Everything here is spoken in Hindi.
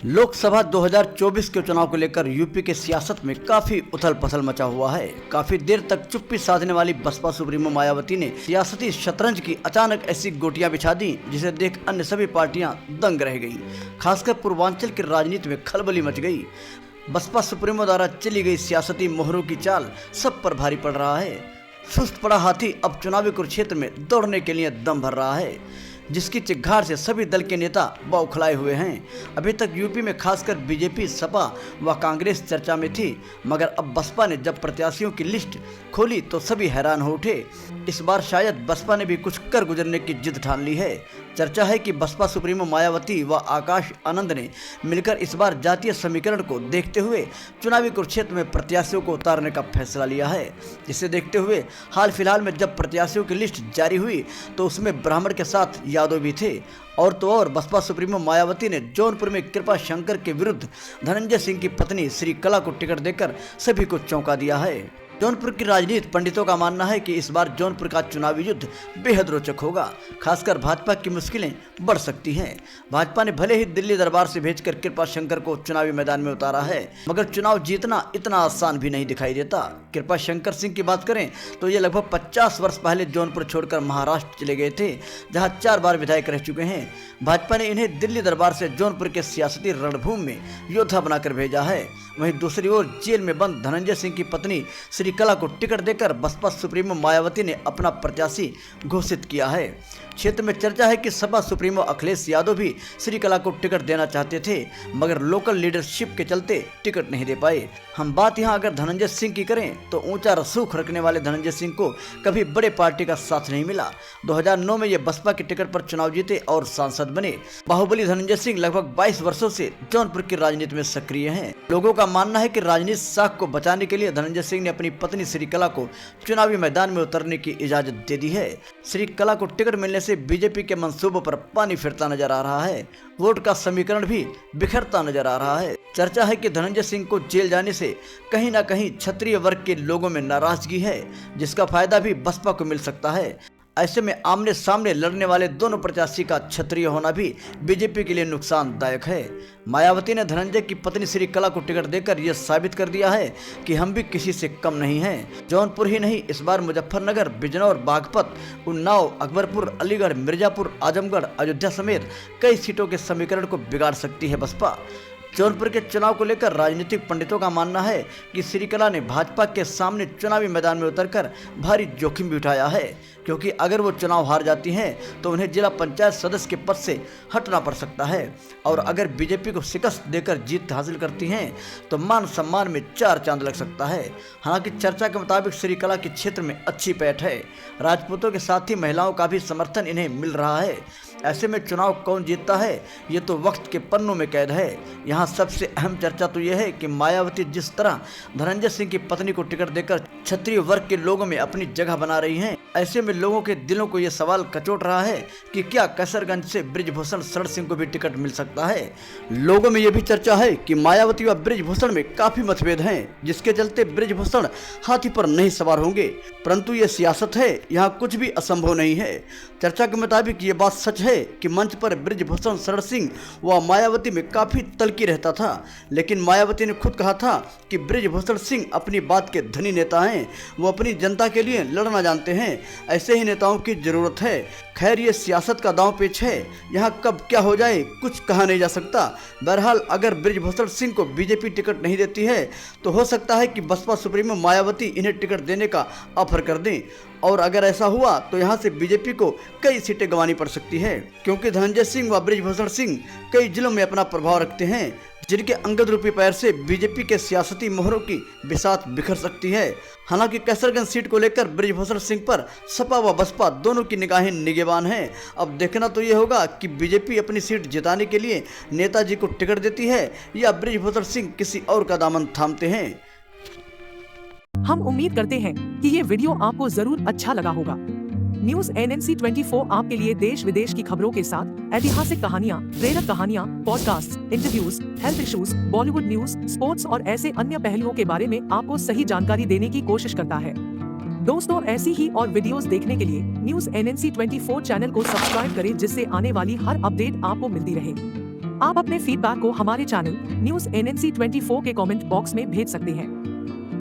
लोकसभा 2024 के चुनाव को लेकर यूपी के सियासत में काफी उथल पुथल मचा हुआ है। काफी देर तक चुप्पी साधने वाली बसपा सुप्रीमो मायावती ने सियासती शतरंज की अचानक ऐसी गोटियां बिछा दी जिसे देख अन्य सभी पार्टियां दंग रह गईं। खासकर पूर्वांचल की राजनीति में खलबली मच गई। बसपा सुप्रीमो द्वारा चली गई सियासती मोहरों की चाल सब पर भारी पड़ रहा है। सुस्त पड़ा हाथी अब चुनावी कुरुक्षेत्र में दौड़ने के लिए दम भर रहा है, जिसकी चिघाड़ से सभी दल के नेता बौखलाए हुए हैं। अभी तक यूपी में खासकर बीजेपी, सपा व कांग्रेस चर्चा में थी, मगर अब बसपा ने जब प्रत्याशियों की लिस्ट खोली तो सभी हैरान हो उठे। इस बार शायद बसपा ने भी कुछ कर गुजरने की जिद ठान ली है। चर्चा है कि बसपा सुप्रीमो मायावती व आकाश आनंद ने मिलकर इस बार जातीय समीकरण को देखते हुए चुनावी कुरुक्षेत्र में प्रत्याशियों को उतारने का फैसला लिया है। जिसे देखते हुए हाल फिलहाल में जब प्रत्याशियों की लिस्ट जारी हुई तो उसमें ब्राह्मण के साथ यादव भी थे। और तो और बसपा सुप्रीमो मायावती ने जौनपुर में कृपा शंकर के विरुद्ध धनंजय सिंह की पत्नी श्री कला को टिकट देकर सभी को चौंका दिया है। जौनपुर की राजनीति पंडितों का मानना है कि इस बार जौनपुर का चुनावी युद्ध बेहद रोचक होगा। खासकर भाजपा की मुश्किलें बढ़ सकती हैं। भाजपा ने भले ही दिल्ली दरबार से भेजकर कृपा शंकर को चुनावी मैदान में उतारा है, मगर चुनाव जीतना इतना आसान भी नहीं दिखाई देता। कृपा शंकर सिंह की बात करें तो ये लगभग 50 वर्ष पहले जौनपुर छोड़कर महाराष्ट्र चले गए थे, जहाँ 4 बार विधायक रह चुके हैं। भाजपा ने इन्हें दिल्ली दरबार से जौनपुर के सियासती रणभूमि में योद्धा बनाकर भेजा है। वहीं दूसरी ओर जेल में बंद धनंजय सिंह की पत्नी श्री कला को टिकट देकर बसपा सुप्रीमो मायावती ने अपना प्रत्याशी घोषित किया है। क्षेत्र में चर्चा है कि सपा सुप्रीमो अखिलेश यादव भी श्री कला को टिकट देना चाहते थे, मगर लोकल लीडरशिप के चलते टिकट नहीं दे पाए। हम बात यहां अगर धनंजय सिंह की करें तो ऊंचा रसूख रखने वाले धनंजय सिंह को कभी बड़े पार्टी का साथ नहीं मिला। 2009 में ये बसपा के टिकट पर चुनाव जीते और सांसद बने। बाहुबली धनंजय सिंह लगभग 22 वर्षों से जौनपुर की राजनीति में सक्रिय हैं। लोगों का मानना है कि राजनीति साख को बचाने के लिए धनंजय सिंह ने अपनी पत्नी श्री कला को चुनावी मैदान में उतरने की इजाजत दे दी है। श्री कला को टिकट मिलने से बीजेपी के मंसूबों पर पानी फिरता नजर आ रहा है। वोट का समीकरण भी बिखरता नजर आ रहा है। चर्चा है कि धनंजय सिंह को जेल जाने से कहीं ना कहीं क्षत्रिय वर्ग के लोगों में नाराजगी है, जिसका फायदा भी बसपा को मिल सकता है। ऐसे में आमने सामने लड़ने वाले दोनों प्रत्याशी का क्षत्रिय होना भी बीजेपी के लिए नुकसानदायक है। मायावती ने धनंजय की पत्नी श्री कला को टिकट देकर यह साबित कर दिया है कि हम भी किसी से कम नहीं हैं। जौनपुर ही नहीं, इस बार मुजफ्फरनगर, बिजनौर, बागपत, उन्नाव, अकबरपुर, अलीगढ़, मिर्जापुर, आजमगढ़, अयोध्या समेत कई सीटों के समीकरण को बिगाड़ सकती है बसपा। जौनपुर के चुनाव को लेकर राजनीतिक पंडितों का मानना है कि श्री कला ने भाजपा के सामने चुनावी मैदान में उतरकर भारी जोखिम भी उठाया है, क्योंकि अगर वो चुनाव हार जाती हैं तो उन्हें जिला पंचायत सदस्य के पद से हटना पड़ सकता है। और अगर बीजेपी को शिकस्त देकर जीत हासिल करती हैं तो मान सम्मान में 4 चांद लग सकता है। हालांकि चर्चा के मुताबिक श्री कला के क्षेत्र में अच्छी पैठ है। राजपूतों के साथ ही महिलाओं का भी समर्थन इन्हें मिल रहा है। ऐसे में चुनाव कौन जीतता है ये तो वक्त के पन्नों में कैद है। यहाँ सबसे अहम चर्चा तो यह है कि मायावती जिस तरह धनंजय सिंह की पत्नी को टिकट देकर क्षत्रिय वर्ग के लोगों में अपनी जगह बना रही हैं, ऐसे में लोगों के दिलों को यह सवाल कचोट रहा है कि क्या कैसरगंज से बृजभूषण शरण सिंह को भी टिकट मिल सकता है। लोगों में यह भी चर्चा है कि मायावती व बृजभूषण में काफी मतभेद हैं, जिसके चलते बृजभूषण हाथी पर नहीं सवार होंगे। परंतु ये सियासत है, यहाँ कुछ भी असंभव नहीं है। चर्चा के मुताबिक ये बात सच है कि मंच पर बृजभूषण शरण सिंह व मायावती में काफी तल्की रहता था, लेकिन मायावती ने खुद कहा था कि बृजभूषण सिंह अपनी बात के धनी नेता हैं, वो अपनी जनता के लिए लड़ना जानते हैं। ऐसे ही नेताओं की जरूरत है। खैर, ये सियासत का दांव पेच है, यहाँ कब क्या हो जाए कुछ कहा नहीं जा सकता। बहरहाल अगर बृजभूषण सिंह को बीजेपी टिकट नहीं देती है तो हो सकता है कि बसपा सुप्रीमो मायावती इन्हें टिकट देने का ऑफर कर दें, और अगर ऐसा हुआ तो यहाँ से बीजेपी को कई सीटें गंवानी पड़ सकती है, क्योंकि धनंजय सिंह व बृजभूषण सिंह कई जिलों में अपना प्रभाव रखते हैं, जिनके अंगद रूपी पैर से बीजेपी के सियासती मोहरों की बिसात बिखर सकती है। हालांकि कैसरगंज सीट को लेकर बृजभूषण सिंह पर सपा व बसपा दोनों की निगाहें निगेबान हैं। अब देखना तो ये होगा कि बीजेपी अपनी सीट जिताने के लिए नेताजी को टिकट देती है या बृजभूषण सिंह किसी और का दामन थामते हैं। हम उम्मीद करते हैं कि ये वीडियो आपको जरूर अच्छा लगा होगा। न्यूज NNC 24 आपके लिए देश विदेश की खबरों के साथ ऐतिहासिक कहानियाँ, प्रेरक कहानियाँ, podcast, interviews, health issues, Bollywood news, sports और ऐसे अन्य पहलुओं के बारे में आपको सही जानकारी देने की कोशिश करता है। दोस्तों, ऐसी ही और वीडियोस देखने के लिए न्यूज NNC 24 चैनल को सब्सक्राइब करें, जिससे आने वाली हर अपडेट आपको मिलती रहे। आप अपने फीडबैक को हमारे चैनल न्यूज NNC 24 के कमेंट बॉक्स में भेज सकते हैं।